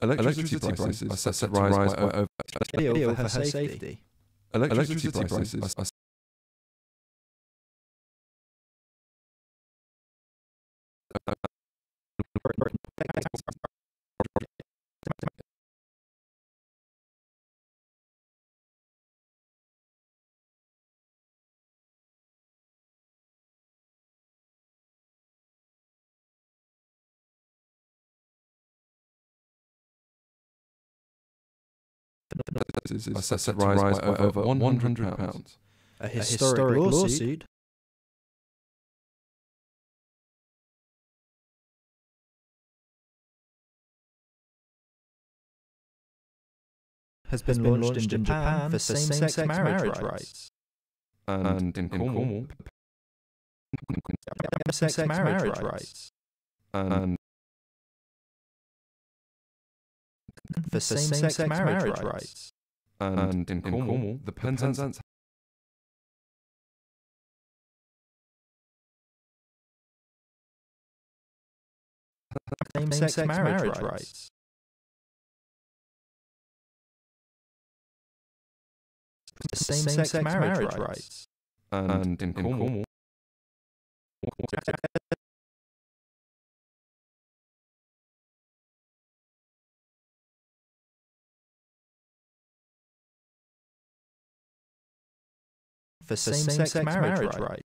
Electricity prices are set to rise by over appeal for her safety. electricity prices are set to rise by over £100. A historic lawsuit has been launched in Japan for same-sex marriage rights. And in Cornwall, Same-sex marriage rights. and For same-sex marriage rights. and in Cornwall, the Penzance Same-sex marriage rights. Same-sex marriage rights. and in Cornwall, For same-sex marriage rights.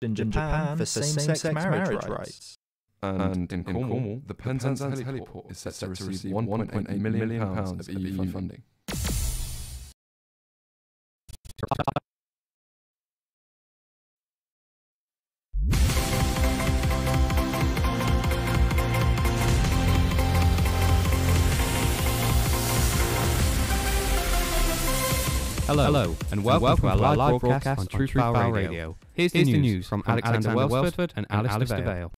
In Japan for same-sex marriage rights. and in Cornwall, the Penzance heliport is set to receive £1.8 million of EU funding. Hello, and welcome to our live broadcast on Truthfal Radio. Here's the news from Alexander Welsford and Alice DeVale.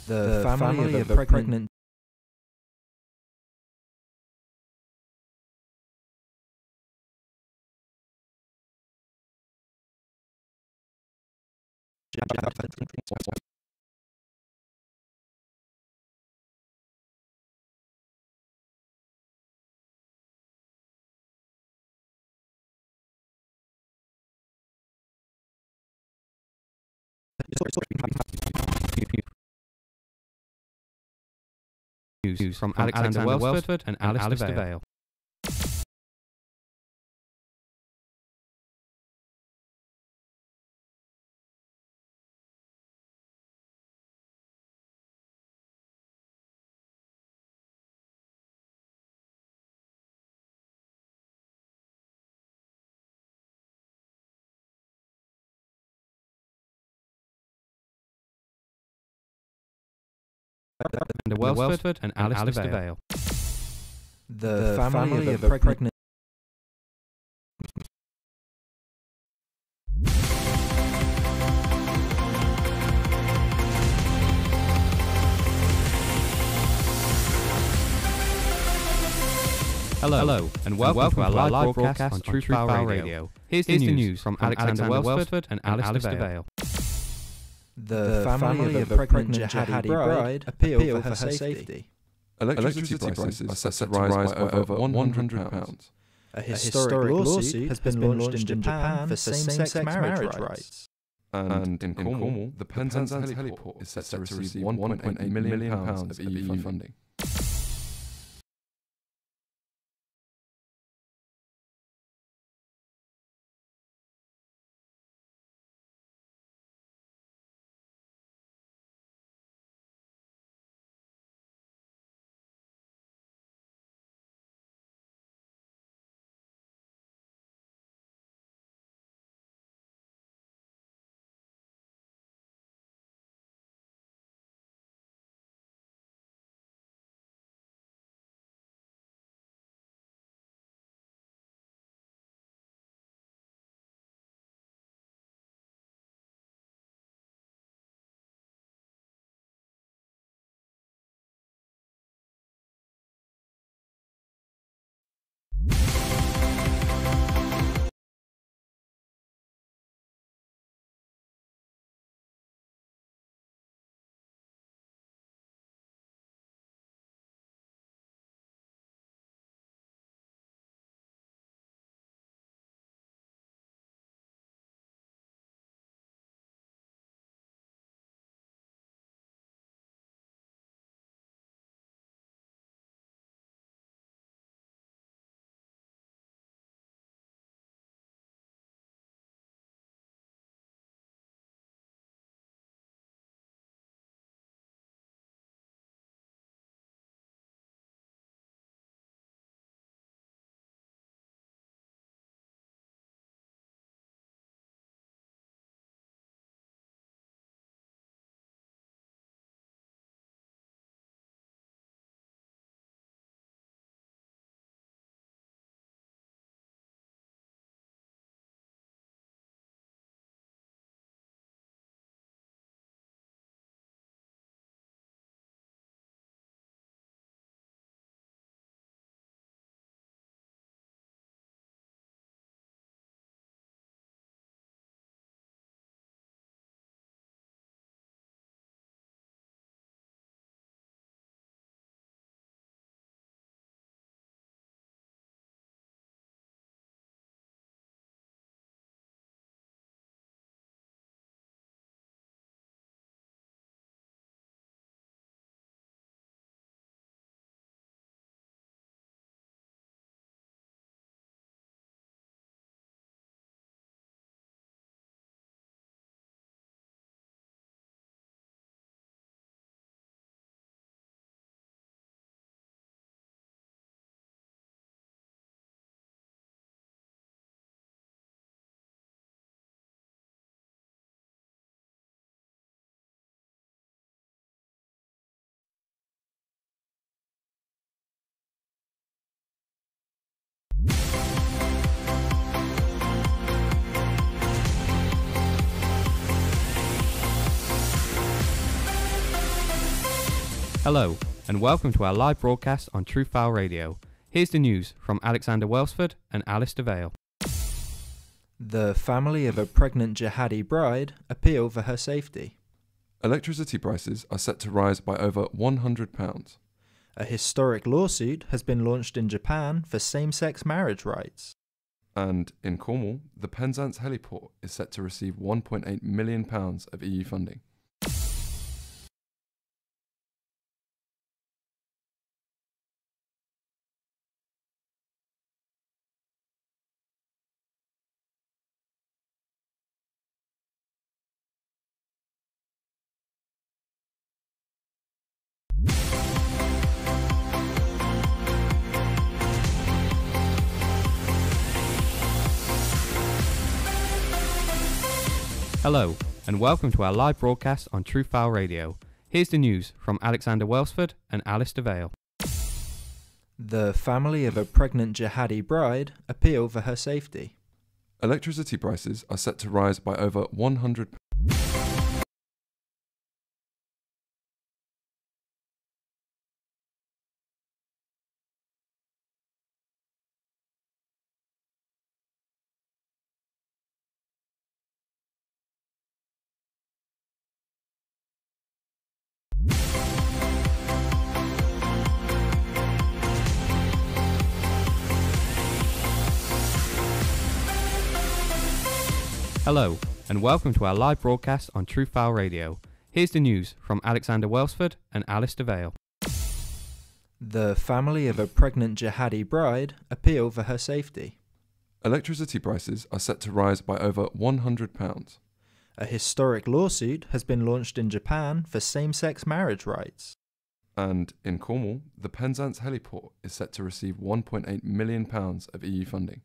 The family of a pregnant News from Alexander Welsford and Alice DeVale. Alexander Welsford and Alice DeVale. The family of a pregnant Hello, and welcome to our live broadcast on Truthfal Radio. Here's the news from Alexander Welsford and Alice DeVale. The family of a pregnant jihadi bride appeal for her safety. Electricity prices are set to rise by over £100. A historic lawsuit has been launched in Japan for same-sex marriage rights. And in Cornwall, the Penzance heliport is set to receive £1.8 million of EU funding. Hello, and welcome to our live broadcast on Truthfal Radio. Here's the news from Alexander Welsford and Alice DeVale. The family of a pregnant jihadi bride appeal for her safety. Electricity prices are set to rise by over £100. A historic lawsuit has been launched in Japan for same-sex marriage rights. And in Cornwall, the Penzance heliport is set to receive £1.8 million of EU funding. Hello, and welcome to our live broadcast on Truthfal Radio. Here's the news from Alexander Welsford and Alice DeVale. The family of a pregnant jihadi bride appeal for her safety. Electricity prices are set to rise by over £100. Hello, and welcome to our live broadcast on Truthfal Radio. Here's the news from Alexander Welsford and Alice DeVale. The family of a pregnant jihadi bride appeal for her safety. Electricity prices are set to rise by over £100. A historic lawsuit has been launched in Japan for same-sex marriage rights. And in Cornwall, the Penzance heliport is set to receive £1.8 million of EU funding.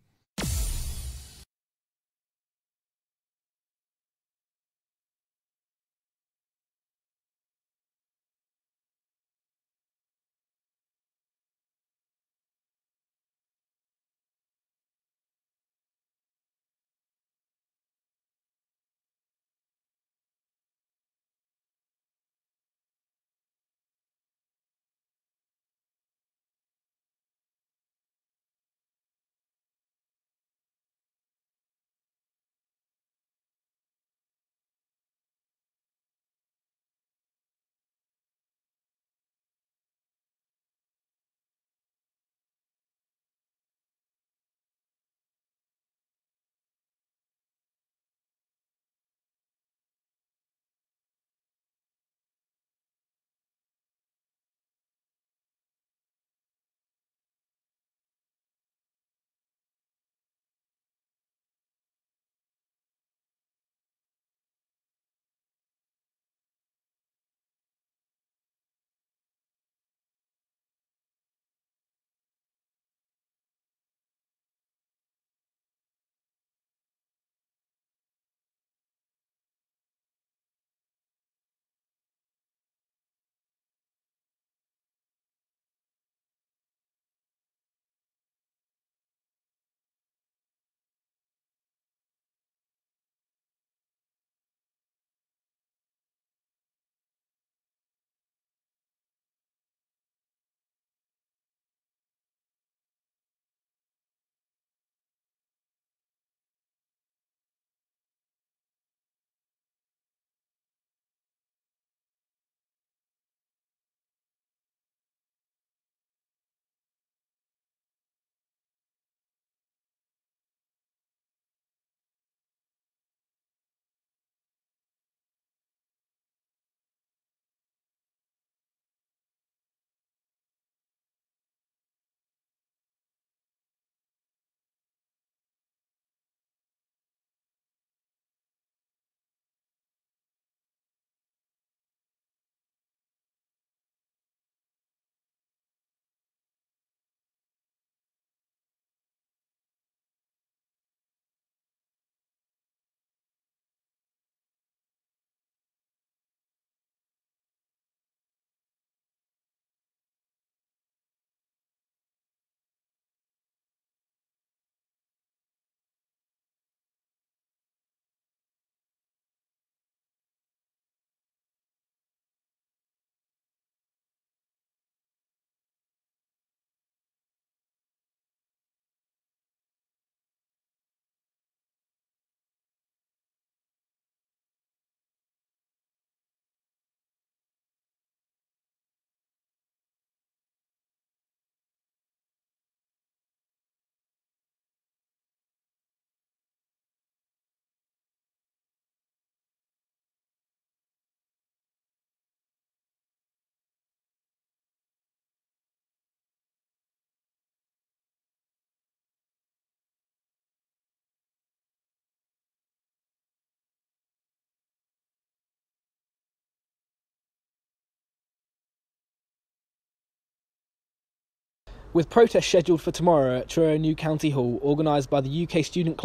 with protests scheduled for tomorrow at Truro New County Hall, organised by the UK Student Club.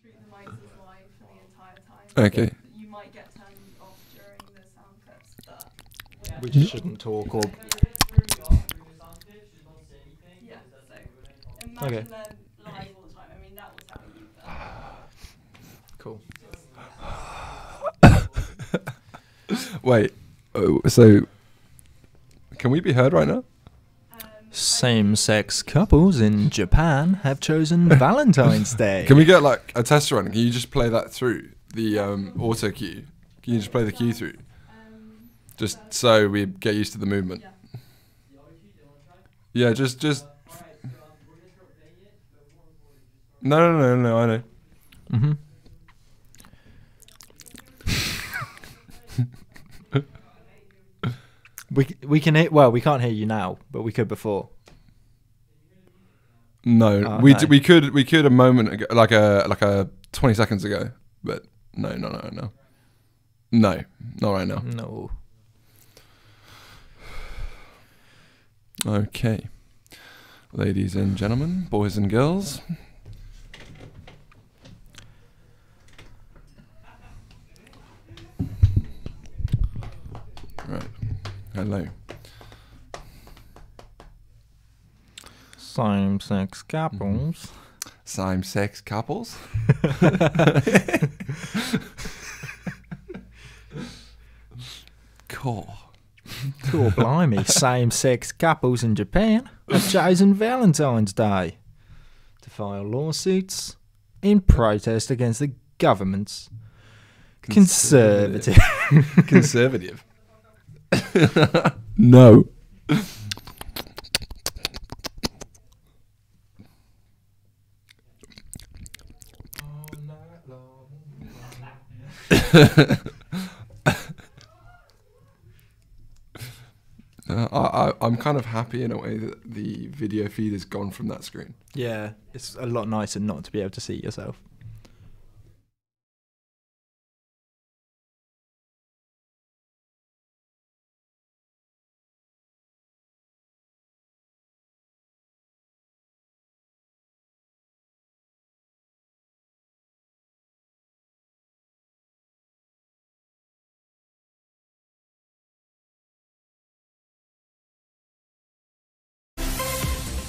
treat the mics as live for the entire time. Okay. You might get turned off during the sound clips, but We just shouldn't talk or... yeah. So imagine Okay. them live all the time. I mean, that was how you. Cool. Wait. So, can we be heard right now? Same-sex couples in Japan have chosen Valentine's Day. Can we get like a test run? Can you just play that through the auto cue? Can you just play the cue through? Just so we get used to the movement. Yeah, just. No, I know. Mm-hmm. we can hear. Well, we can't hear you now, but we could before. No, Oh, we no. we could a moment ago, like a 20 seconds ago, but no, not right now. No. Okay, ladies and gentlemen, boys and girls. Right. Hello. Same-sex couples. Same-sex couples. Cool. Cool, blimey. Same-sex couples in Japan have chosen Valentine's Day to file lawsuits in protest against the government's conservative. Conservative. No. I'm kind of happy in a way that the video feed is gone from that screen. Yeah, it's a lot nicer not to be able to see yourself.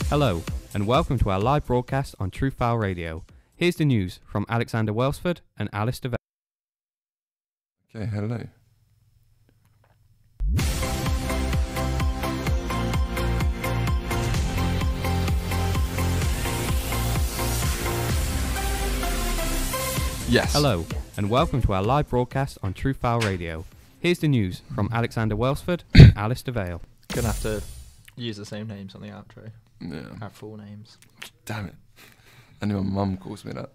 Hello, and welcome to our live broadcast on Truthfal Radio. Here's the news from Alexander Welsford and Alice DeVay. Okay, hello. Yes. Hello, and welcome to our live broadcast on Truthfal Radio. Here's the news from Alexander Welsford and Alice DeVay. Gonna have to use the same names on the outro. Yeah. Our full names. Damn it. I knew my mum calls me that.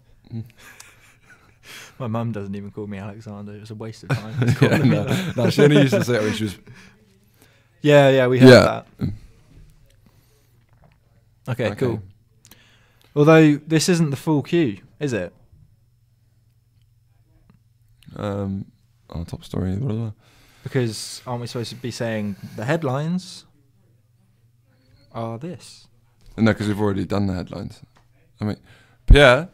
My mum doesn't even call me Alexander. It was a waste of time. Yeah, no, she only used to say it when she was... Yeah, we heard that. Okay, cool. Although this isn't the full queue, is it? Our top story. Blah, blah. Because aren't we supposed to be saying the headlines are this? No, because we've already done the headlines. I mean, Pierre.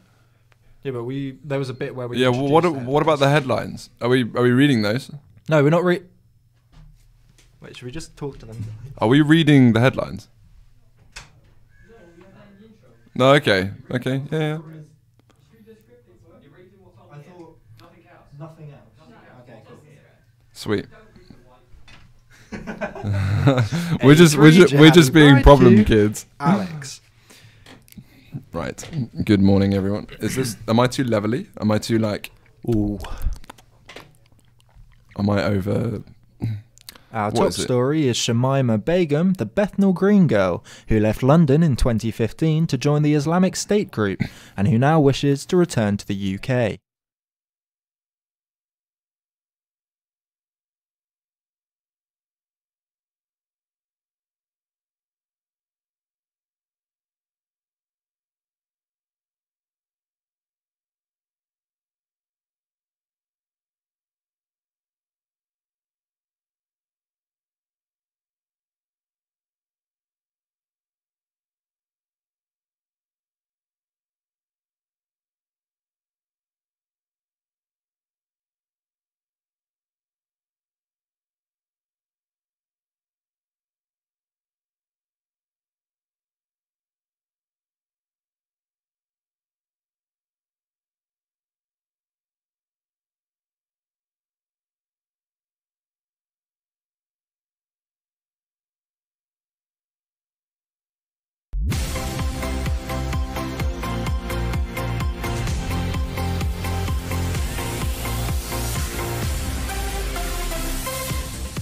Yeah, but there was a bit where we. Yeah, well, what about the headlines? Are we reading those? No, we're not. Wait, should we just talk to them? Are we reading the headlines? No, okay, yeah. I thought nothing else. Okay, cool. Sweet. we're just being problem kids. Alex. Right. Good morning, everyone. Am I too levelly? Am I too like? Ooh. Am I over? Our top story is Shamima Begum, the Bethnal Green girl, who left London in 2015 to join the Islamic State group, and who now wishes to return to the UK.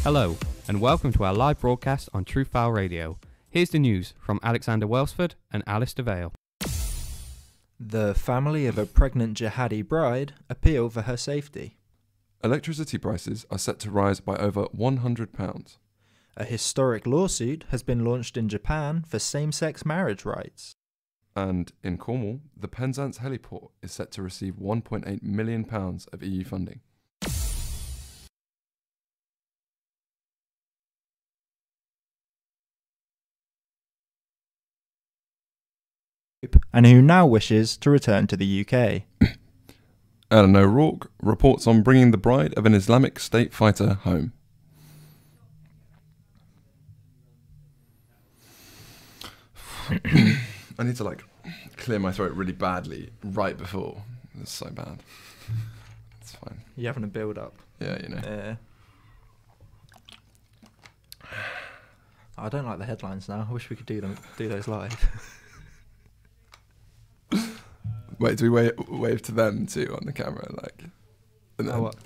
Hello, and welcome to our live broadcast on Truthfal Radio. Here's the news from Alexander Welsford and Alice DeVale. The family of a pregnant jihadi bride appeal for her safety. Electricity prices are set to rise by over £100. A historic lawsuit has been launched in Japan for same-sex marriage rights. And in Cornwall, the Penzance heliport is set to receive £1.8 million of EU funding. And who now wishes to return to the UK. Eleanor O'Rourke reports on bringing the bride of an Islamic State fighter home. I need to clear my throat really badly right before. It's so bad. It's fine. You're having a build-up. Yeah, you know. Yeah. I don't like the headlines now. I wish we could do those live. Wait, do we wave to them too on the camera, and then... Oh, what?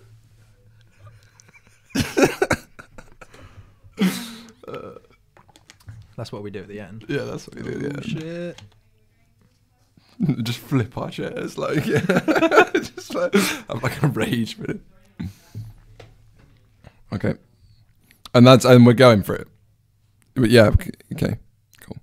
That's what we do at the end. Yeah, that's what we do at the end. Shit. Just flip our chairs, just have a rage for it. Okay, and we're going for it. But yeah, okay, cool.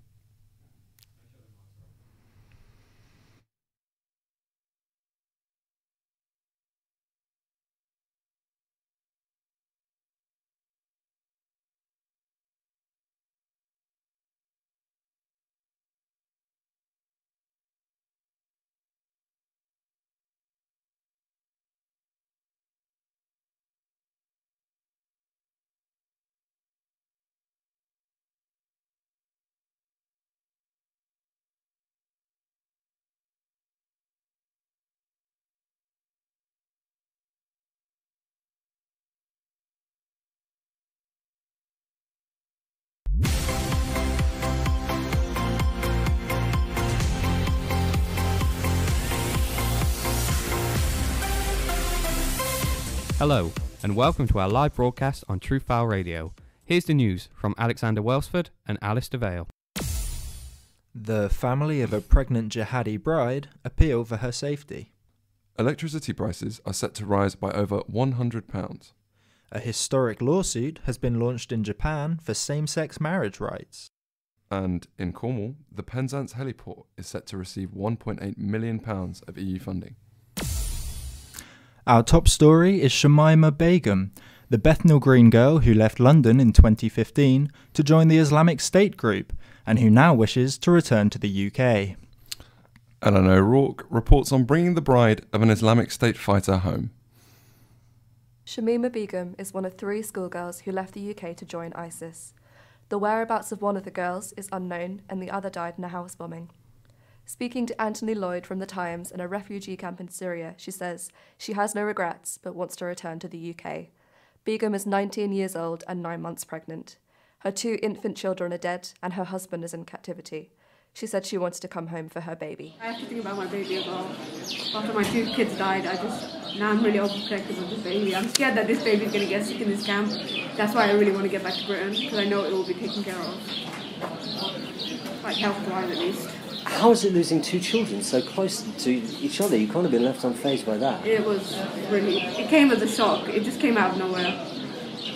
Hello, and welcome to our live broadcast on Truthfal Radio. Here's the news from Alexander Welsford and Alice DeVale. The family of a pregnant jihadi bride appeal for her safety. Electricity prices are set to rise by over £100. A historic lawsuit has been launched in Japan for same-sex marriage rights. And in Cornwall, the Penzance heliport is set to receive £1.8 million of EU funding. Our top story is Shamima Begum, the Bethnal Green girl who left London in 2015 to join the Islamic State group and who now wishes to return to the UK. Eleanor O'Rourke reports on bringing the bride of an Islamic State fighter home. Shamima Begum is one of 3 schoolgirls who left the UK to join ISIS. The whereabouts of one of the girls is unknown and the other died in a house bombing. Speaking to Anthony Lloyd from The Times in a refugee camp in Syria, she says she has no regrets but wants to return to the UK. Begum is 19 years old and 9 months pregnant. Her 2 infant children are dead and her husband is in captivity. She said she wants to come home for her baby. I have to think about my baby as well. After my 2 kids died, now I'm really overprotective of this baby. I'm scared that this baby is going to get sick in this camp. That's why I really want to get back to Britain, because I know it will be taken care of. Health-wise at least. How is it losing 2 children so close to each other? You can't have been left unfazed by that. It was really... It came as a shock. It just came out of nowhere.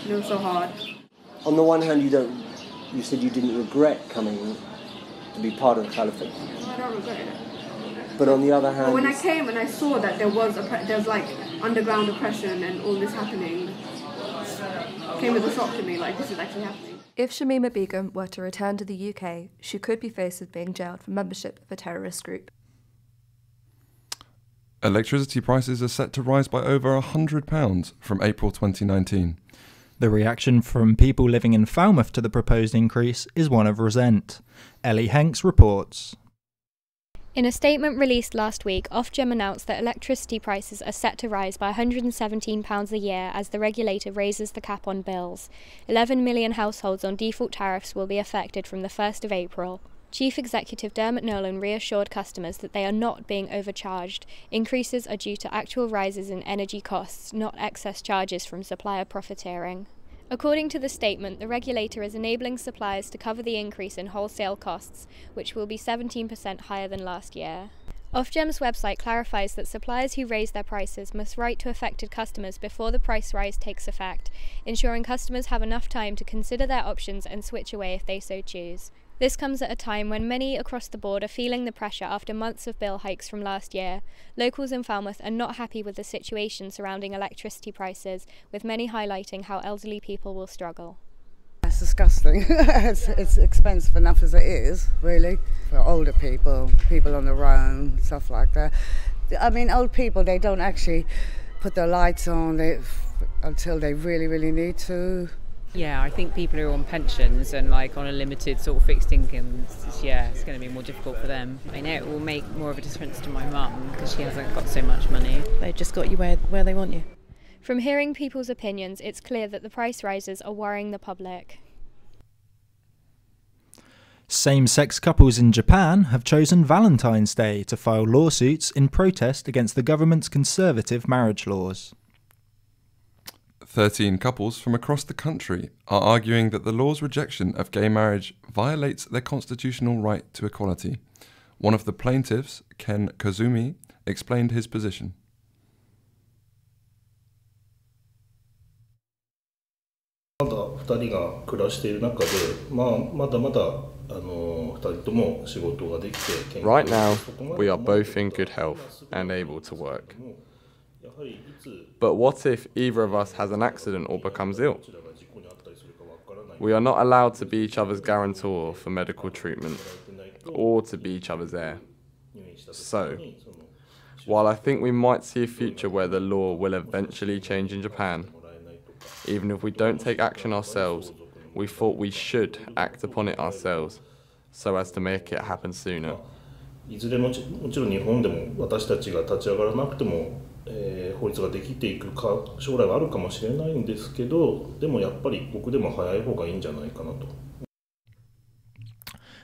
It was so hard. On the one hand, you said you didn't regret coming to be part of the caliphate. I don't regret it. But on the other hand... But when I came and I saw that there was underground oppression and all this happening, it came as a shock to me, this is actually happening. If Shamima Begum were to return to the UK, she could be faced with being jailed for membership of a terrorist group. Electricity prices are set to rise by over £100 from April 2019. The reaction from people living in Falmouth to the proposed increase is one of resent. Ellie Hanks reports. In a statement released last week, Ofgem announced that electricity prices are set to rise by £117 a year as the regulator raises the cap on bills. 11 million households on default tariffs will be affected from the 1st of April. Chief Executive Dermot Nolan reassured customers that they are not being overcharged. Increases are due to actual rises in energy costs, not excess charges from supplier profiteering. According to the statement, the regulator is enabling suppliers to cover the increase in wholesale costs, which will be 17% higher than last year. Ofgem's website clarifies that suppliers who raise their prices must write to affected customers before the price rise takes effect, ensuring customers have enough time to consider their options and switch away if they so choose. This comes at a time when many across the board are feeling the pressure after months of bill hikes from last year. Locals in Falmouth are not happy with the situation surrounding electricity prices, with many highlighting how elderly people will struggle. It's disgusting. it's expensive enough as it is, really, for older people, people on their own, stuff like that. I mean, old people, they don't actually put their lights on until they really, really need to. Yeah, I think people who are on pensions and like on a limited sort of fixed income, it's going to be more difficult for them. I know it will make more of a difference to my mum because she hasn't got so much money. They just got you where they want you. From hearing people's opinions, it's clear that the price rises are worrying the public. Same-sex couples in Japan have chosen Valentine's Day to file lawsuits in protest against the government's conservative marriage laws. 13 couples from across the country are arguing that the law's rejection of gay marriage violates their constitutional right to equality. One of the plaintiffs, Ken Kazumi, explained his position. Right now, we are both in good health and able to work. But what if either of us has an accident or becomes ill? We are not allowed to be each other's guarantor for medical treatment or to be each other's heir. So, while I think we might see a future where the law will eventually change in Japan, even if we don't take action ourselves, we thought we should act upon it ourselves so as to make it happen sooner. いずれもちろん日本でも私たちが立ち上がらなくても、法律ができていくか将来はあるかもしれないんですけど、でもやっぱり僕でも早い方がいいんじゃないかなと。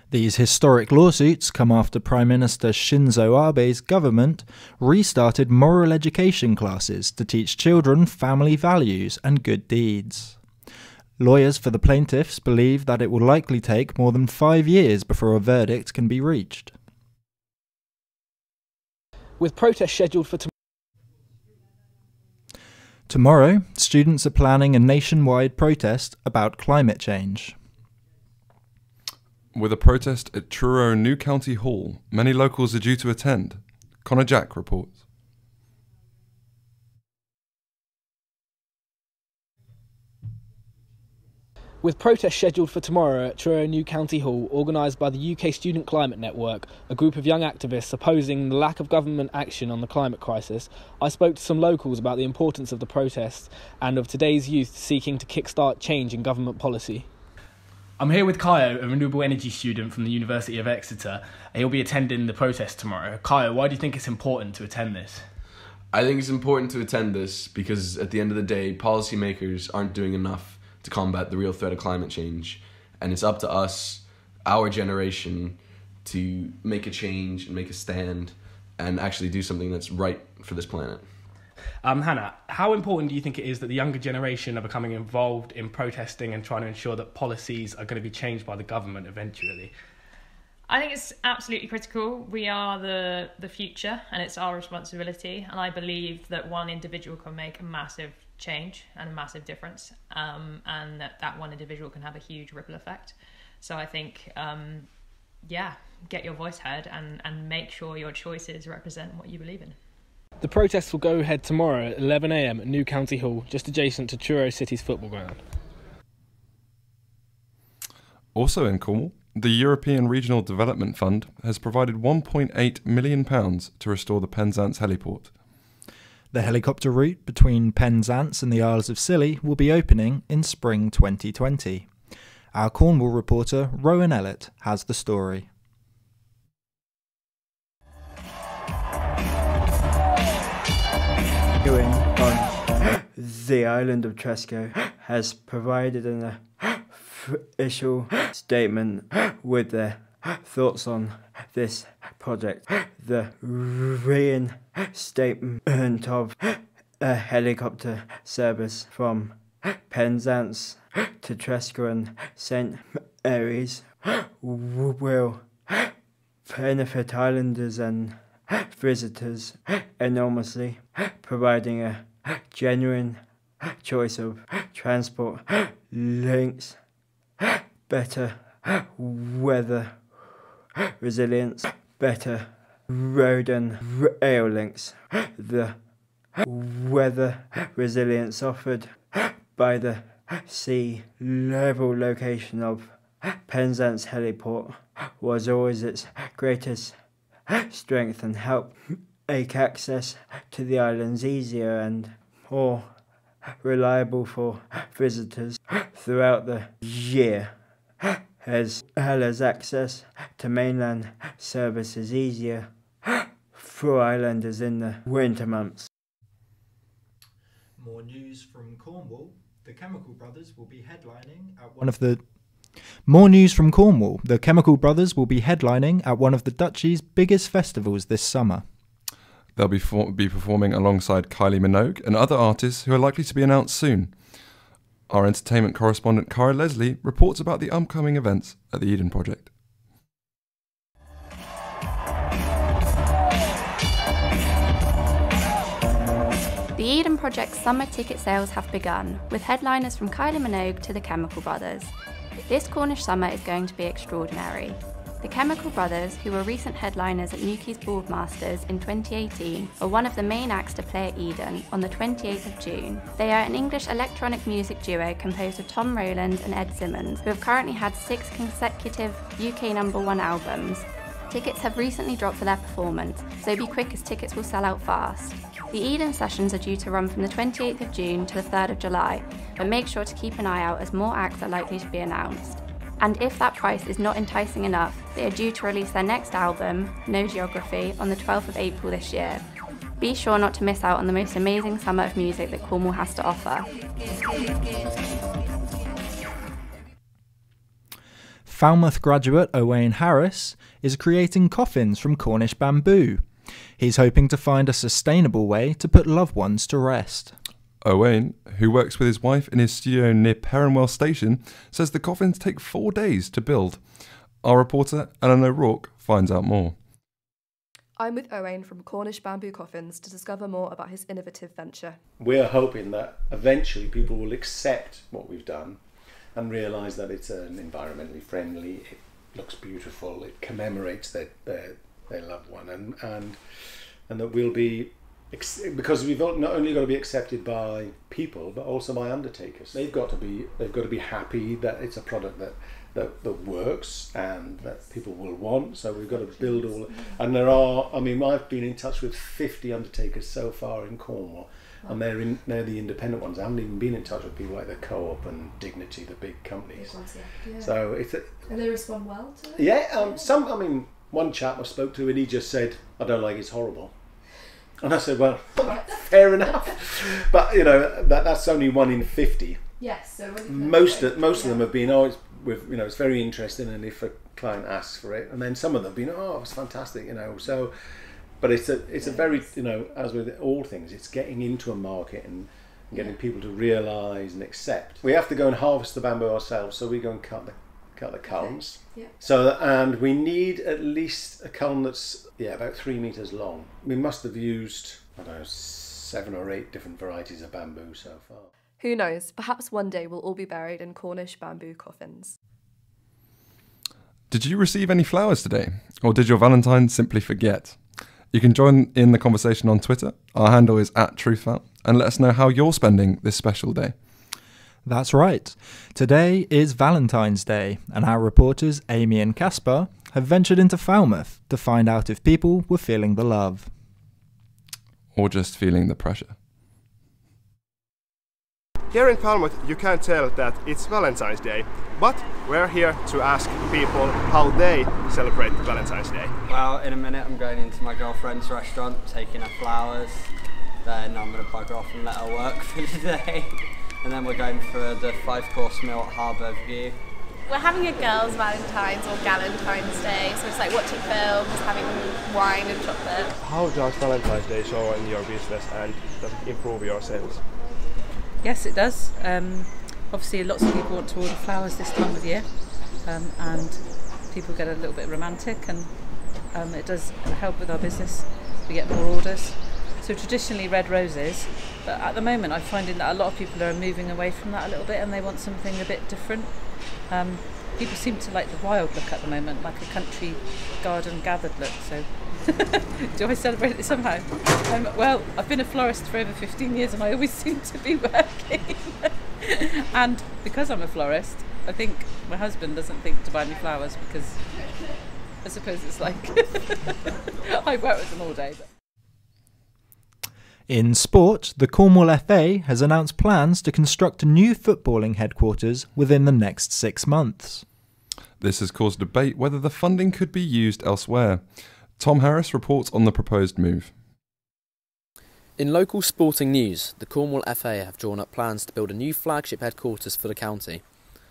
These historic lawsuits come after Prime Minister Shinzo Abe's government restarted moral education classes to teach children family values and good deeds. Lawyers for the plaintiffs believe that it will likely take more than 5 years before a verdict can be reached. With protests scheduled for tomorrow, students are planning a nationwide protest about climate change. With a protest at Truro New County Hall, many locals are due to attend. Connor Jack reports. With protests scheduled for tomorrow at Truro New County Hall, organised by the UK Student Climate Network, a group of young activists opposing the lack of government action on the climate crisis, I spoke to some locals about the importance of the protests and of today's youth seeking to kickstart change in government policy. I'm here with Kaio, a renewable energy student from the University of Exeter. He'll be attending the protest tomorrow. Kaio, why do you think it's important to attend this? I think it's important to attend this because at the end of the day, policymakers aren't doing enough to combat the real threat of climate change. And it's up to us, our generation, to make a change and make a stand and actually do something that's right for this planet. Hannah, how important do you think it is that the younger generation are becoming involved in protesting and trying to ensure that policies are going to be changed by the government eventually? I think it's absolutely critical. We are the future and it's our responsibility. And I believe that one individual can make a massive change and a massive difference, and that one individual can have a huge ripple effect. So I think, get your voice heard and make sure your choices represent what you believe in. The protests will go ahead tomorrow at 11 a.m. at New County Hall, just adjacent to Truro City's football ground. Also in Cornwall, the European Regional Development Fund has provided £1.8 million to restore the Penzance heliport. The helicopter route between Penzance and the Isles of Scilly will be opening in spring 2020. Our Cornwall reporter Rowan Ellett has the story. On the island of Tresco has provided an official statement with their thoughts on this project. The reinstatement of a helicopter service from Penzance to Tresca and St Mary's will benefit islanders and visitors enormously, providing a genuine choice of transport links, better weather resilience, better road and rail links. The weather resilience offered by the sea level location of Penzance heliport was always its greatest strength and helped make access to the islands easier and more reliable for visitors throughout the year, as well as access to mainland services easier for islanders in the winter months. More news from Cornwall. The Chemical Brothers will be headlining at More news from Cornwall. The Chemical Brothers will be headlining at one of the Duchy's biggest festivals this summer. They'll be performing alongside Kylie Minogue and other artists who are likely to be announced soon. Our entertainment correspondent Cara Leslie reports about the upcoming events at the Eden Project. The Eden Project's summer ticket sales have begun, with headliners from Kylie Minogue to the Chemical Brothers. This Cornish summer is going to be extraordinary. The Chemical Brothers, who were recent headliners at Newquay's Boardmasters in 2018, are one of the main acts to play at Eden on the 28th of June. They are an English electronic music duo composed of Tom Rowland and Ed Simmons, who have currently had 6 consecutive UK #1 albums. Tickets have recently dropped for their performance, so be quick as tickets will sell out fast. The Eden sessions are due to run from the 28th of June to the 3rd of July, but make sure to keep an eye out as more acts are likely to be announced. And if that price is not enticing enough, they are due to release their next album, No Geography, on the 12th of April this year. Be sure not to miss out on the most amazing summer of music that Cornwall has to offer. Falmouth graduate Owain Harris is creating coffins from Cornish bamboo. He's hoping to find a sustainable way to put loved ones to rest. Owain, who works with his wife in his studio near Perranwell Station, says the coffins take 4 days to build. Our reporter Eleanor Rourke finds out more. I'm with Owain from Cornish Bamboo Coffins to discover more about his innovative venture. We're hoping that eventually people will accept what we've done and realise that it's an environmentally friendly, it looks beautiful, it commemorates their loved one, and that we'll be, because we've not only got to be accepted by people but also by undertakers. They've got to be happy that it's a product that works and that people will want. So we've got to build all. And there are, I mean, I've been in touch with 50 undertakers so far in Cornwall, and they're the independent ones. I haven't even been in touch with people like the Co-op and Dignity, the big companies. Yeah. So and they respond well to it? Yeah, one chap I spoke to, and he just said, "I don't like it, it's horrible." And I said, well, fair enough. But, that's only 1 in 50. Yes. So most of them have been, it's very interesting, and if a client asks for it, and then some of them have been, it's fantastic, So, but it's a very, as with all things, it's getting into a market and getting people to realise and accept. We have to go and harvest the bamboo ourselves, so we go and cut the culms. Okay. Yeah. So, and we need at least a culm that's about 3 meters long. We must have used 7 or 8 different varieties of bamboo so far. Who knows? Perhaps one day we'll all be buried in Cornish bamboo coffins. Did you receive any flowers today, or did your Valentine simply forget? You can join in the conversation on Twitter. Our handle is @Truthfal, and let us know how you're spending this special day. That's right. Today is Valentine's Day, and our reporters Amy and Caspar have ventured into Falmouth to find out if people were feeling the love. Or just feeling the pressure. Here in Falmouth you can't tell that it's Valentine's Day, but we're here to ask people how they celebrate Valentine's Day. Well, in a minute I'm going into my girlfriend's restaurant, taking her flowers, then I'm going to bugger off and let her work for the day. And then we're going for the 5-course meal at Harbour View. We're having a girls' Valentine's or Galentine's Day, so it's like watching films, having wine and chocolate. How does Valentine's Day show in your business, and does it improve your sales? Yes, it does. Obviously, lots of people want to order flowers this time of year, and people get a little bit romantic, and it does help with our business. We get more orders. So traditionally red roses, but at the moment I'm finding that a lot of people are moving away from that a little bit, and they want something a bit different. People seem to like the wild look at the moment, like a country garden gathered look. So do I celebrate it somehow? Well, I've been a florist for over 15 years and I always seem to be working. And because I'm a florist, I think my husband doesn't think to buy me flowers because I suppose it's like I work with them all day. But. In sport, the Cornwall FA has announced plans to construct a new footballing headquarters within the next 6 months. This has caused debate whether the funding could be used elsewhere. Tom Harris reports on the proposed move. In local sporting news, the Cornwall FA have drawn up plans to build a new flagship headquarters for the county.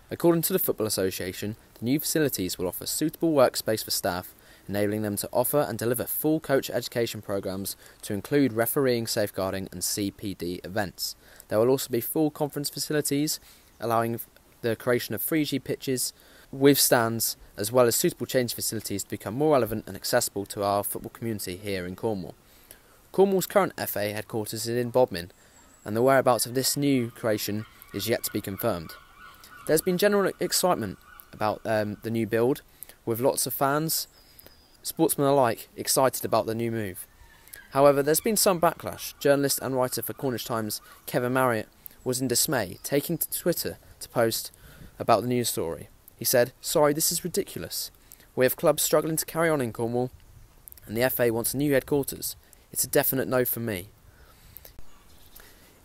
According to the Football Association, the new facilities will offer suitable workspace for staff, enabling them to offer and deliver full coach education programmes to include refereeing, safeguarding and CPD events. There will also be full conference facilities, allowing the creation of 3G pitches with stands, as well as suitable change facilities to become more relevant and accessible to our football community here in Cornwall. Cornwall's current FA headquarters is in Bodmin, and the whereabouts of this new creation is yet to be confirmed. There's been general excitement about the new build, with lots of fans, sportsmen alike, excited about the new move. However, there's been some backlash. Journalist and writer for Cornish Times, Kevin Marriott, was in dismay, taking to Twitter to post about the news story. He said, "Sorry, this is ridiculous. We have clubs struggling to carry on in Cornwall, and the FA wants a new headquarters. It's a definite no from me."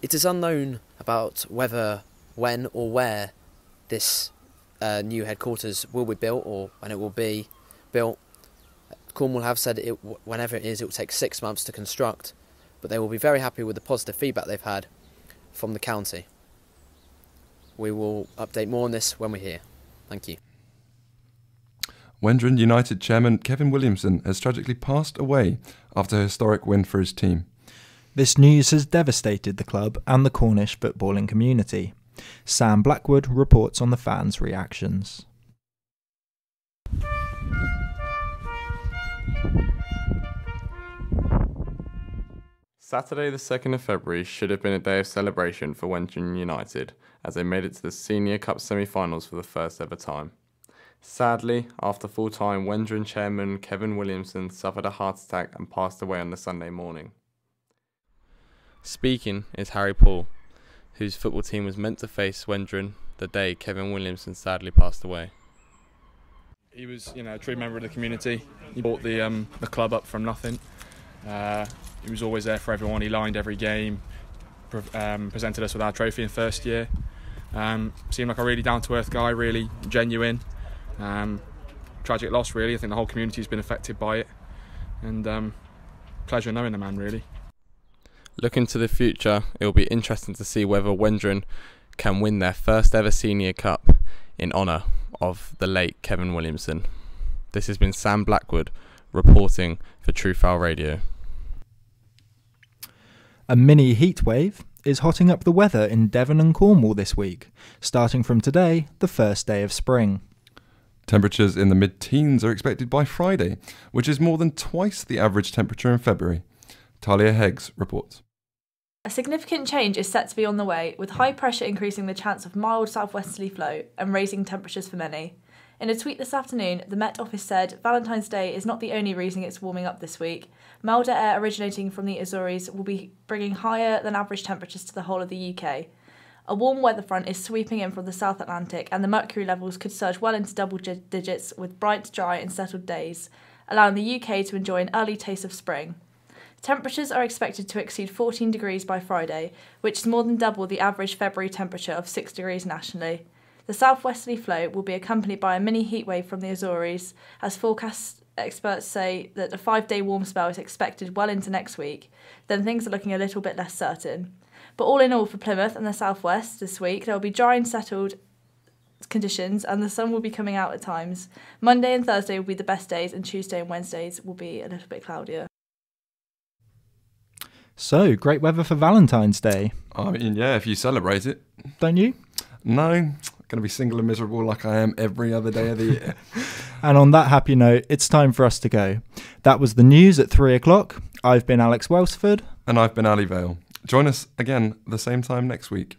It is unknown about whether, when or where this new headquarters will be built or when it will be built. Cornwall have said whenever it is, it will take 6 months to construct, but they will be very happy with the positive feedback they've had from the county. We will update more on this when we're here. Thank you. Wendron United chairman Kevin Williamson has tragically passed away after a historic win for his team. This news has devastated the club and the Cornish footballing community. Sam Blackwood reports on the fans' reactions. Saturday the 2nd of February should have been a day of celebration for Wendron United as they made it to the Senior Cup semi-finals for the first ever time. Sadly, after full time, Wendron chairman Kevin Williamson suffered a heart attack and passed away on the Sunday morning. Speaking is Harry Paul, whose football team was meant to face Wendron the day Kevin Williamson sadly passed away. He was, a true member of the community. He brought the club up from nothing. He was always there for everyone. He lined every game, presented us with our trophy in first year. Seemed like a really down-to-earth guy, really genuine. Tragic loss, really. I think the whole community's been affected by it, and pleasure knowing the man, really. Looking to the future, it will be interesting to see whether Wendron can win their first ever Senior Cup in honour of the late Kevin Williamson. This has been Sam Blackwood reporting for Truthfal Radio. A mini heatwave is hotting up the weather in Devon and Cornwall this week, starting from today, the first day of spring. Temperatures in the mid-teens are expected by Friday, which is more than twice the average temperature in February. Talia Heggs reports. A significant change is set to be on the way, with high pressure increasing the chance of mild southwesterly flow and raising temperatures for many. In a tweet this afternoon, the Met Office said Valentine's Day is not the only reason it's warming up this week. Milder air originating from the Azores will be bringing higher than average temperatures to the whole of the UK. A warm weather front is sweeping in from the South Atlantic, and the mercury levels could surge well into double digits with bright, dry and settled days, allowing the UK to enjoy an early taste of spring. Temperatures are expected to exceed 14 degrees by Friday, which is more than double the average February temperature of 6 degrees nationally. The southwesterly flow will be accompanied by a mini heatwave from the Azores, as forecast experts say that a 5-day warm spell is expected well into next week. Then things are looking a little bit less certain. But all in all, for Plymouth and the southwest this week, there will be dry and settled conditions, and the sun will be coming out at times. Monday and Thursday will be the best days, and Tuesday and Wednesdays will be a little bit cloudier. So, great weather for Valentine's Day. I mean, yeah, if you celebrate it. Don't you? No, going to be single and miserable like I am every other day of the year. And on that happy note, it's time for us to go. That was the news at 3 o'clock. I've been Alex Welsford. And I've been Ali Vale. Join us again the same time next week.